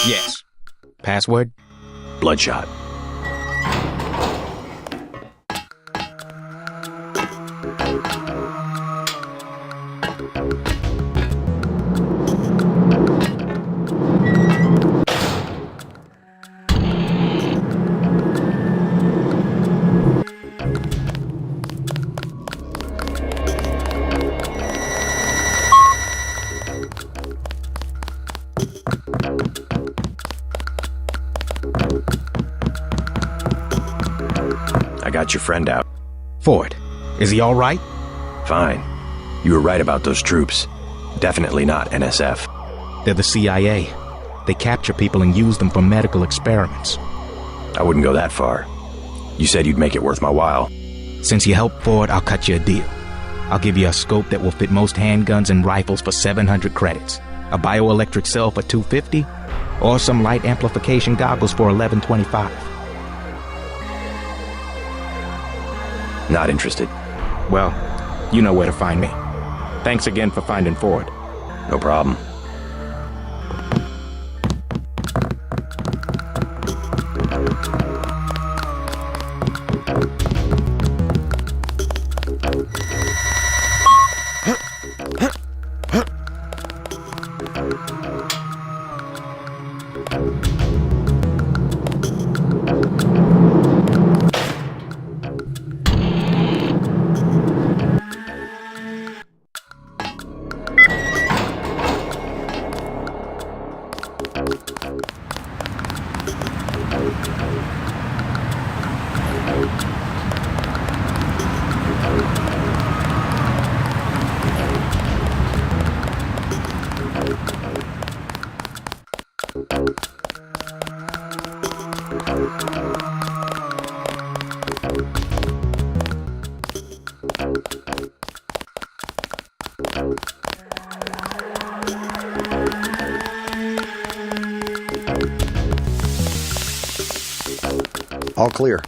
Yes. Password? Bloodshot. I got your friend out. Ford, is he all right? Fine. You were right about those troops. Definitely not NSF. They're the CIA. They capture people and use them for medical experiments. I wouldn't go that far. You said you'd make it worth my while. Since you helped Ford, I'll cut you a deal. I'll give you a scope that will fit most handguns and rifles for 700 credits, a bioelectric cell for 250, or some light amplification goggles for 1125. Not interested. Well, you know where to find me. Thanks again for finding Ford. No problem. All clear.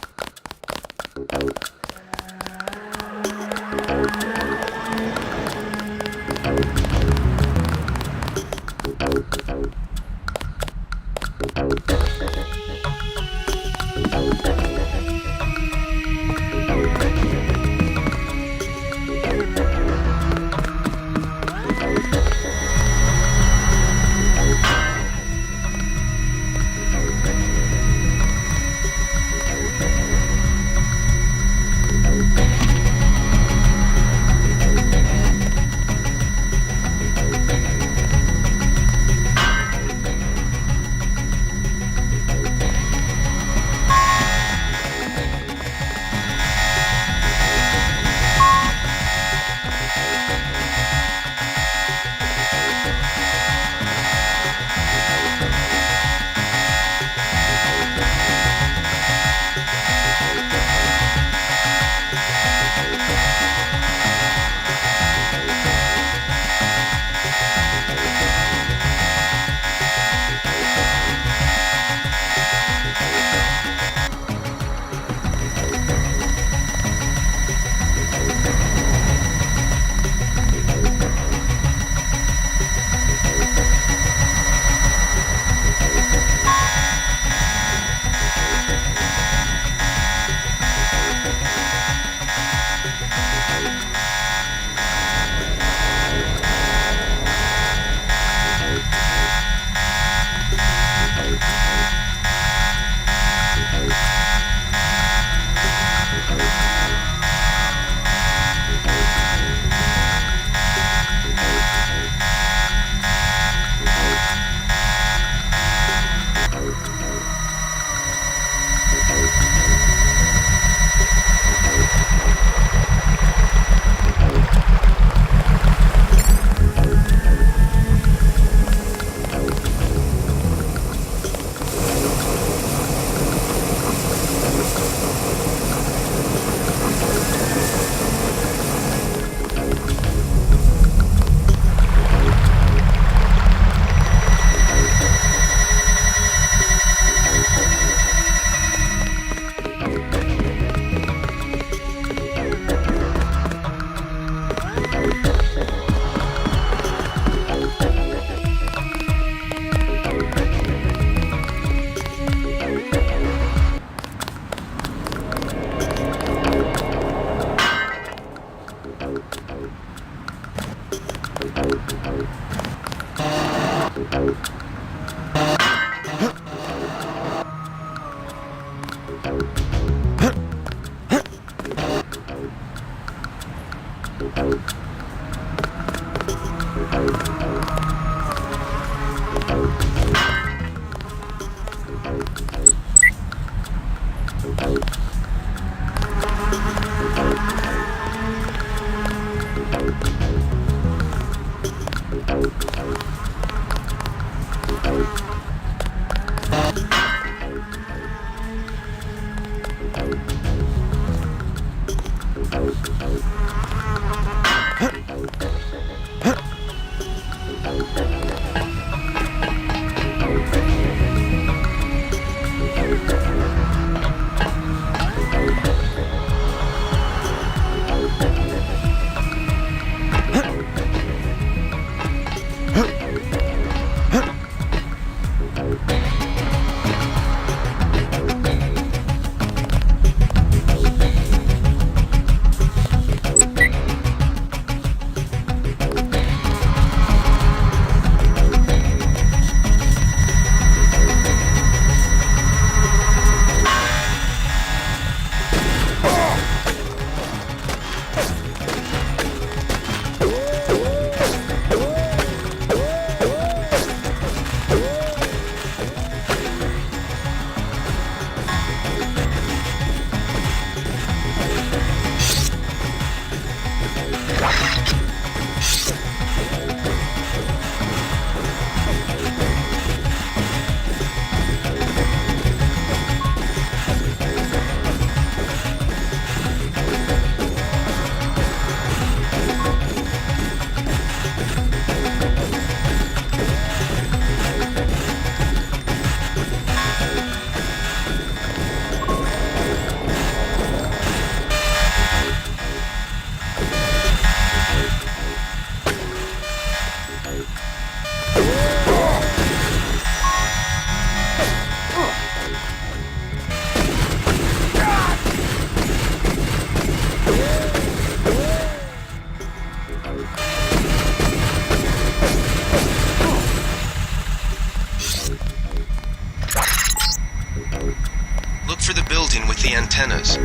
Look for the building with the antennas.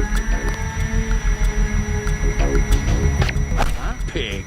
Pig.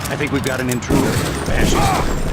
I think we've got an intruder. Banshees.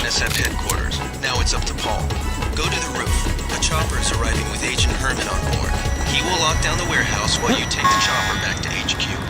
NSF headquarters. Now it's up to Paul. Go to the roof. A chopper is arriving with Agent Herman on board. He will lock down the warehouse while you take the chopper back to HQ.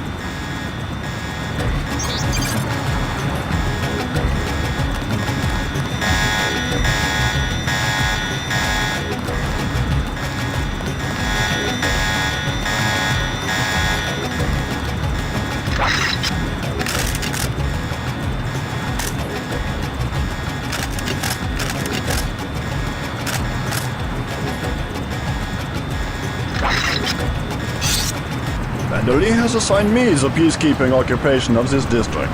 Manderly has assigned me the peacekeeping occupation of this district.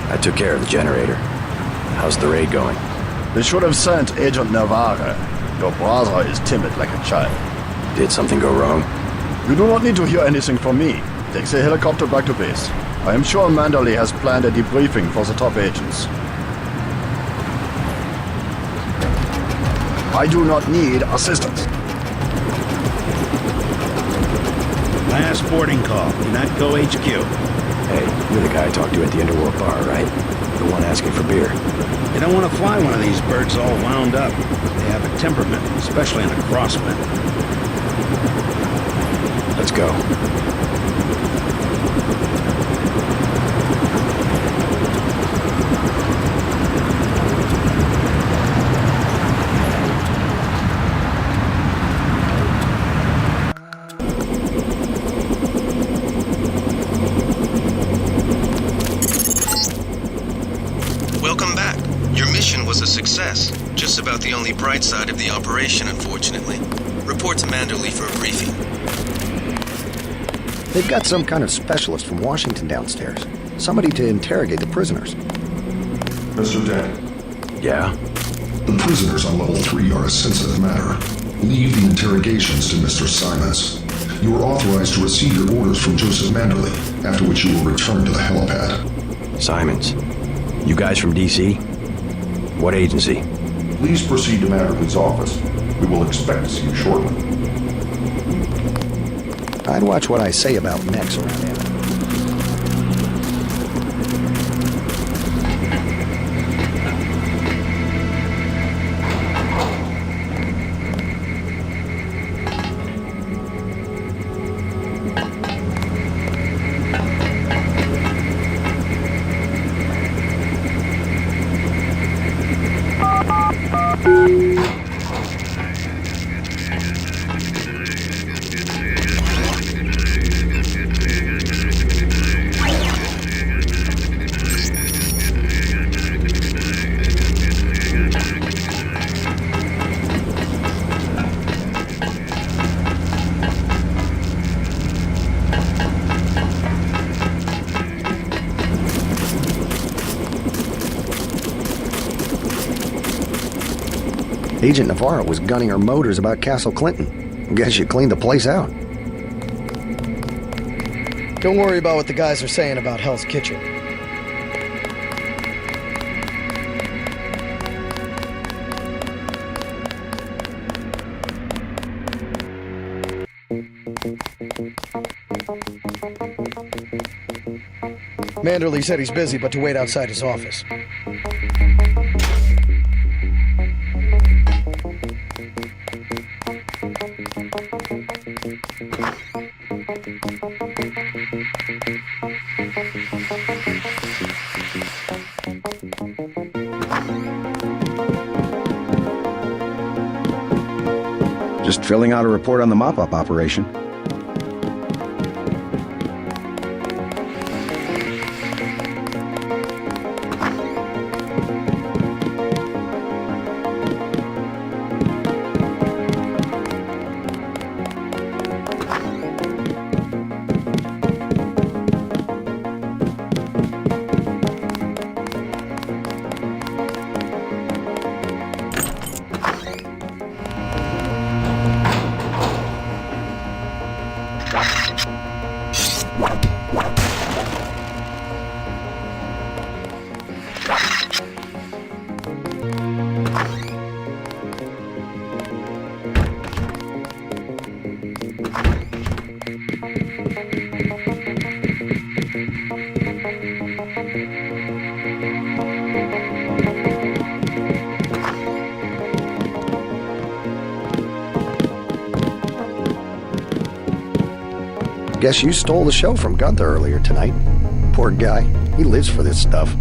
I took care of the generator. How's the raid going? They should have sent Agent Navarre. Your brother is timid like a child. Did something go wrong? You do not need to hear anything from me. Take the helicopter back to base. I am sure Manderly has planned a debriefing for the top agents. I do not need assistance. Last boarding call. UNATCO HQ. Hey, you're the guy I talked to at the Underworld bar, right? The one asking for beer. You don't want to fly one of these birds all wound up. They have a temperament, especially in a crosswind. Let's go. Welcome back. Your mission was a success. Just about the only bright side of the operation, unfortunately. Report to Manderly for a briefing. They've got some kind of specialist from Washington downstairs. Somebody to interrogate the prisoners. Mr. Dent, Yeah? the prisoners on level 3 are a sensitive matter. Leave the interrogations to Mr. Simons. You are authorized to receive your orders from Joseph Manderly, after which you will return to the helipad. Simons. You guys from DC? What agency? Please proceed to Manderly's office. We will expect to see you shortly. I'd watch what I say about mechs around here. Agent Navarro was gunning her motors about Castle Clinton. Guess you cleaned the place out. Don't worry about what the guys are saying about Hell's Kitchen. Manderly said he's busy, but to wait outside his office. Just filling out a report on the mop-up operation. Guess you stole the show from Gunther earlier tonight. Poor guy. He lives for this stuff.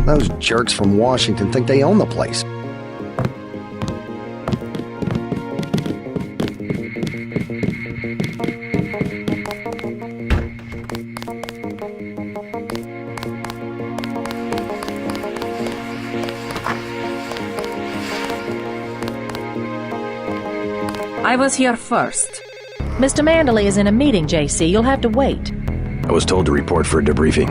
Those jerks from Washington think they own the place. I was here first. Mr. Manderley is in a meeting, JC. You'll have to wait. I was told to report for a debriefing.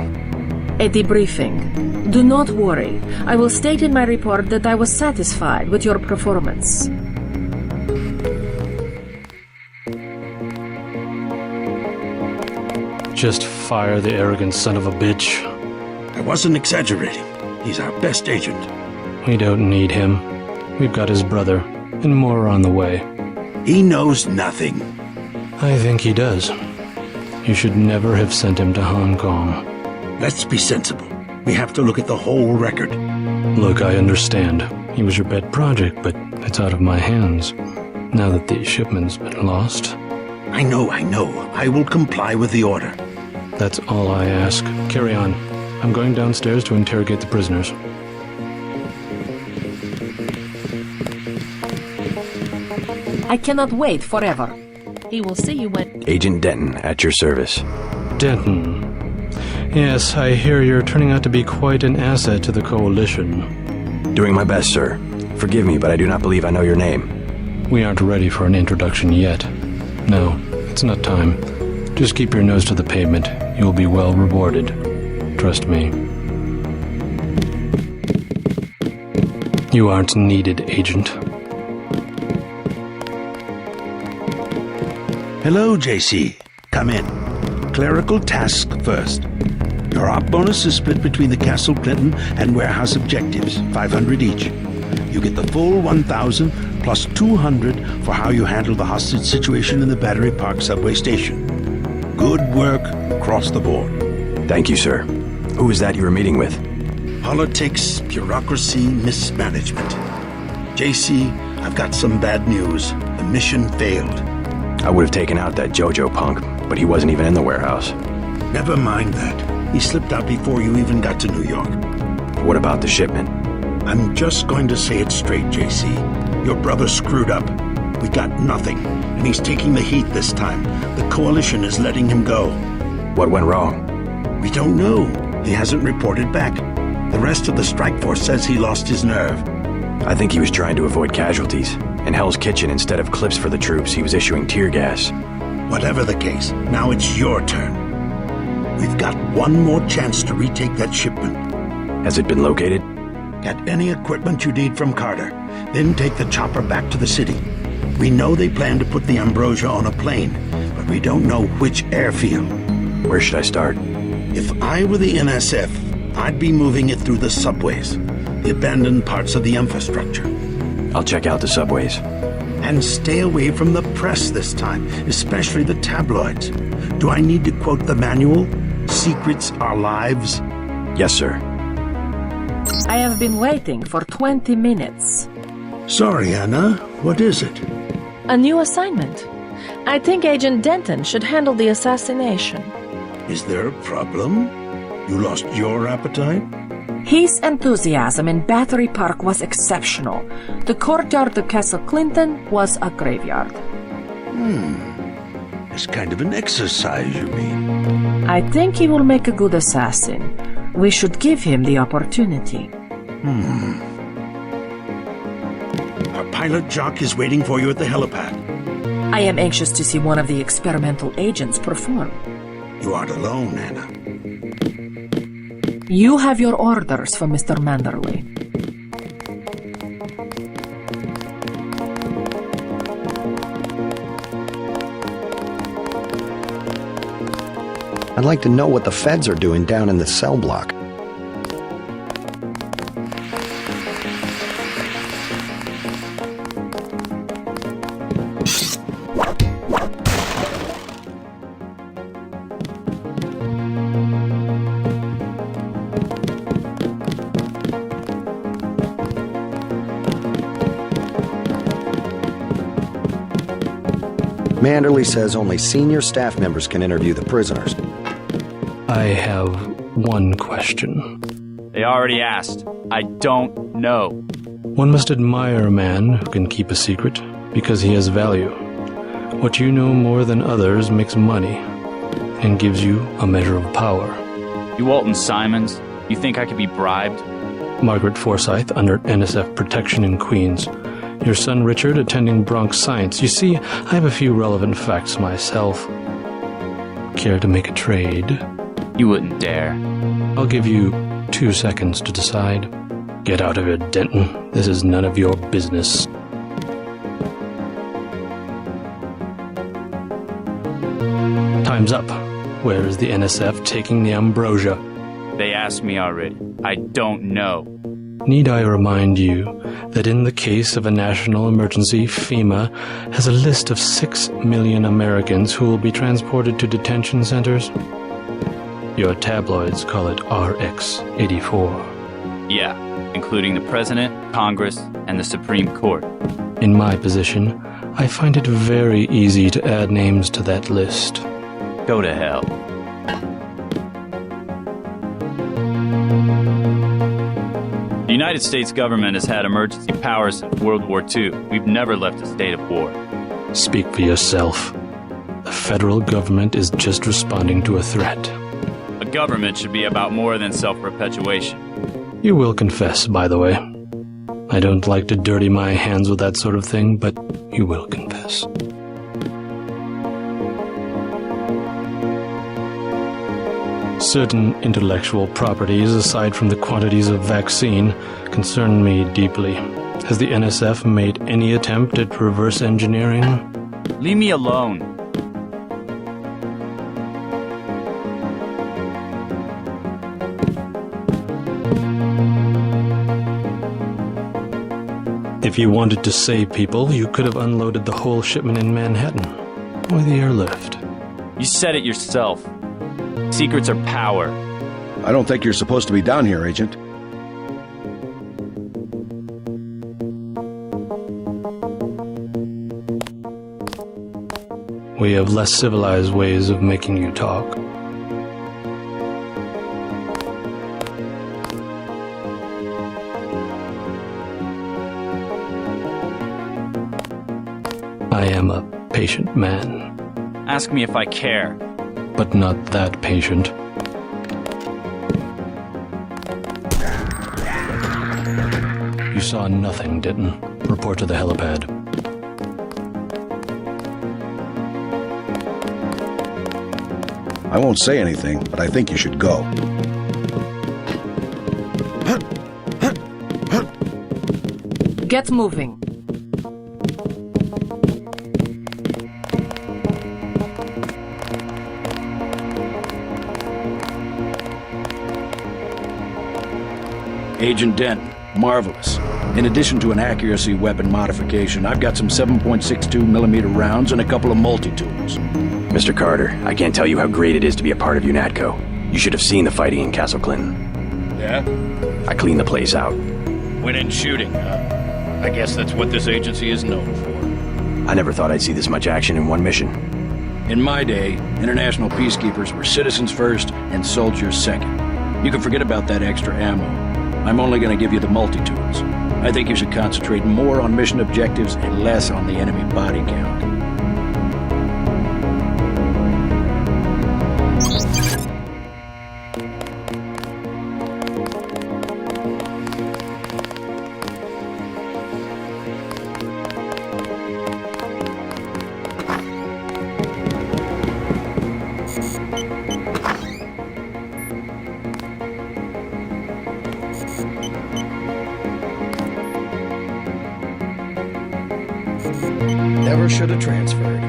A debriefing. Do not worry. I will state in my report that I was satisfied with your performance. Just fire the arrogant son of a bitch. I wasn't exaggerating. He's our best agent. We don't need him. We've got his brother, and more are on the way. He knows nothing. I think he does. You should never have sent him to Hong Kong. Let's be sensible. We have to look at the whole record. Look, I understand. He was your pet project, but it's out of my hands. Now that the shipment's been lost. I know. I will comply with the order. That's all I ask. Carry on. I'm going downstairs to interrogate the prisoners. I cannot wait forever. He will see you when... Agent Denton, at your service. Denton. Yes, I hear you're turning out to be quite an asset to the Coalition. Doing my best, sir. Forgive me, but I do not believe I know your name. We aren't ready for an introduction yet. No, it's not time. Just keep your nose to the pavement. You'll be well rewarded. Trust me. You aren't needed, Agent. Hello, JC. Come in. Clerical task first. Your op bonus is split between the Castle Clinton and warehouse objectives, 500 each. You get the full 1,000 plus 200 for how you handle the hostage situation in the Battery Park subway station. Good work across the board. Thank you, sir. Who is that you were meeting with? Politics, bureaucracy, mismanagement. JC, I've got some bad news. The mission failed. I would have taken out that JoJo punk, but he wasn't even in the warehouse. Never mind that. He slipped out before you even got to New York. What about the shipment? I'm just going to say it straight, JC. Your brother screwed up. We got nothing, and he's taking the heat this time. The Coalition is letting him go. What went wrong? We don't know. He hasn't reported back. The rest of the strike force says he lost his nerve. I think he was trying to avoid casualties. In Hell's Kitchen, instead of clips for the troops, he was issuing tear gas. Whatever the case, now it's your turn. We've got one more chance to retake that shipment. Has it been located? Get any equipment you need from Carter, then take the chopper back to the city. We know they plan to put the Ambrosia on a plane, but we don't know which airfield. Where should I start? If I were the NSF, I'd be moving it through the subways, the abandoned parts of the infrastructure. I'll check out the subways. And stay away from the press this time, especially the tabloids. Do I need to quote the manual? Secrets are lives? Yes, sir. I have been waiting for 20 minutes. Sorry, Anna. What is it? A new assignment. I think Agent Denton should handle the assassination. Is there a problem? You lost your appetite? His enthusiasm in Battery Park was exceptional. The courtyard of Castle Clinton was a graveyard. It's kind of an exercise, you mean? I think he will make a good assassin. We should give him the opportunity. Our pilot Jock is waiting for you at the helipad. I am anxious to see one of the experimental agents perform. You aren't alone, Anna. You have your orders for Mr. Manderley. I'd like to know what the feds are doing down in the cell block. Manderley says only senior staff members can interview the prisoners. I have one question. They already asked. I don't know. One must admire a man who can keep a secret because he has value. What you know more than others makes money and gives you a measure of power. You Walton Simons, you think I could be bribed? Margaret Forsyth under NSF protection in Queens. Your son Richard attending Bronx Science. You see, I have a few relevant facts myself. Care to make a trade? You wouldn't dare. I'll give you 2 seconds to decide. Get out of here, Denton. This is none of your business. Time's up. Where is the NSF taking the ambrosia? They asked me already. I don't know. Need I remind you that in the case of a national emergency, FEMA has a list of 6 million Americans who will be transported to detention centers? Your tabloids call it RX-84. Yeah, including the President, Congress, and the Supreme Court. In my position, I find it very easy to add names to that list. Go to hell. The United States government has had emergency powers since World War II. We've never left a state of war. Speak for yourself. The federal government is just responding to a threat. A government should be about more than self-perpetuation. You will confess, by the way. I don't like to dirty my hands with that sort of thing, but you will confess. Certain intellectual properties, aside from the quantities of vaccine, concern me deeply. Has the NSF made any attempt at reverse engineering? Leave me alone. If you wanted to save people, you could have unloaded the whole shipment in Manhattan, or the airlift. You said it yourself. Secrets are power. I don't think you're supposed to be down here, Agent. We have less civilized ways of making you talk. I am a patient man. Ask me if I care. But not that patient. You saw nothing, Denton. Report to the helipad. I won't say anything, but I think you should go. Get moving. Agent Dent, marvelous. In addition to an accuracy weapon modification, I've got some 7.62mm rounds and a couple of multi-tools. Mr. Carter, I can't tell you how great it is to be a part of UNATCO. You should have seen the fighting in Castle Clinton. Yeah? I cleaned the place out. Went shooting, huh? I guess that's what this agency is known for. I never thought I'd see this much action in one mission. In my day, international peacekeepers were citizens first and soldiers second. You can forget about that extra ammo. I'm only going to give you the multi-tools. I think you should concentrate more on mission objectives and less on the enemy body count. Never should have transferred.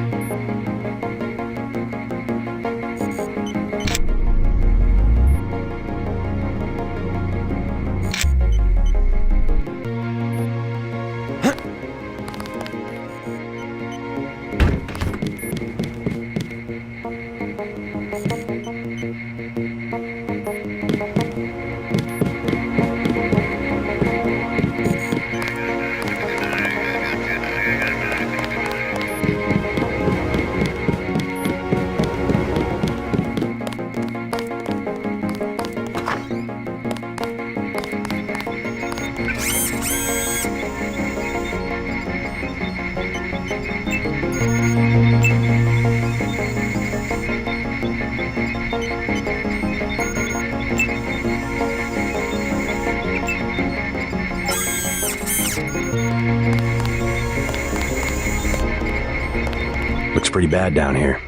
looks pretty bad down here.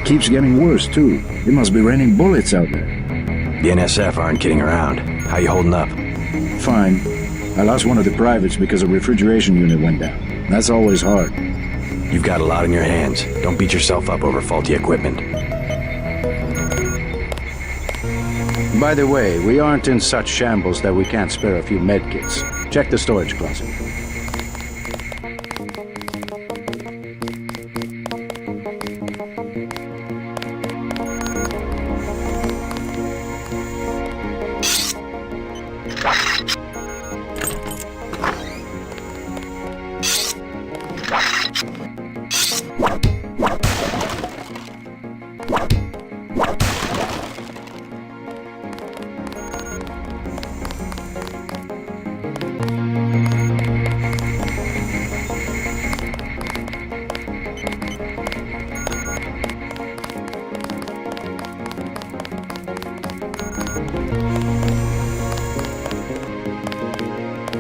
Keeps getting worse, too. It must be raining bullets out there. The NSF aren't kidding around. How you holding up? Fine. I lost one of the privates because a refrigeration unit went down. That's always hard. You've got a lot on your hands. Don't beat yourself up over faulty equipment. By the way, we aren't in such shambles that we can't spare a few medkits. Check the storage closet.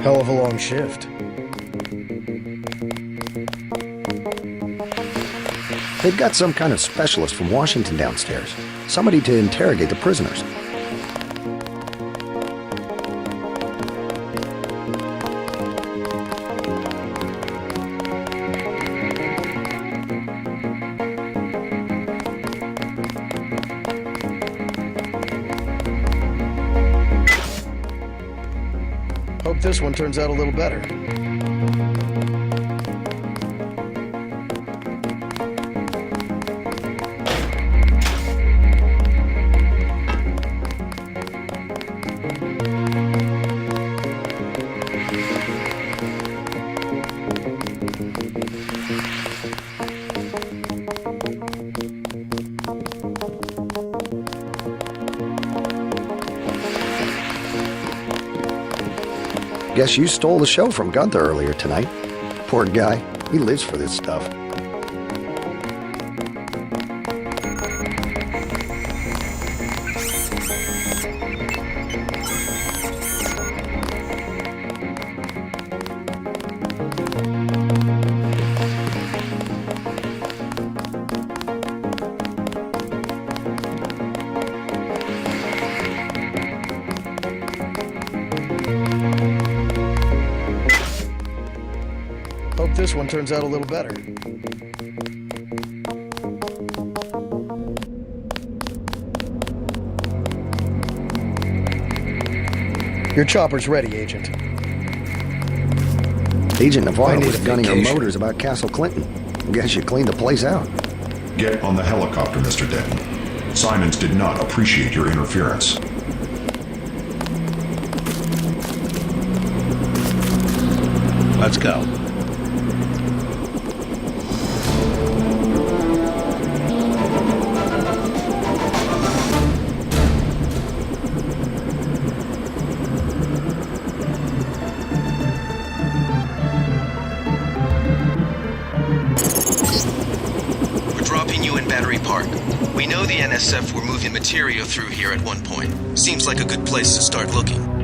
Hell of a long shift. They've got some kind of specialist from Washington downstairs. Somebody to interrogate the prisoners. Hope this one turns out a little better. Guess you stole the show from Gunther earlier tonight. Poor guy. He lives for this stuff. Hope this one turns out a little better. Your chopper's ready, Agent. Agent Navarro need was a gunning her vacation. motors about Castle Clinton. Guess you cleaned the place out. Get on the helicopter, Mr. Denton. Simons did not appreciate your interference. Let's go. We're dropping you in Battery Park. We know the NSF were moving material through here at one point. Seems like a good place to start looking.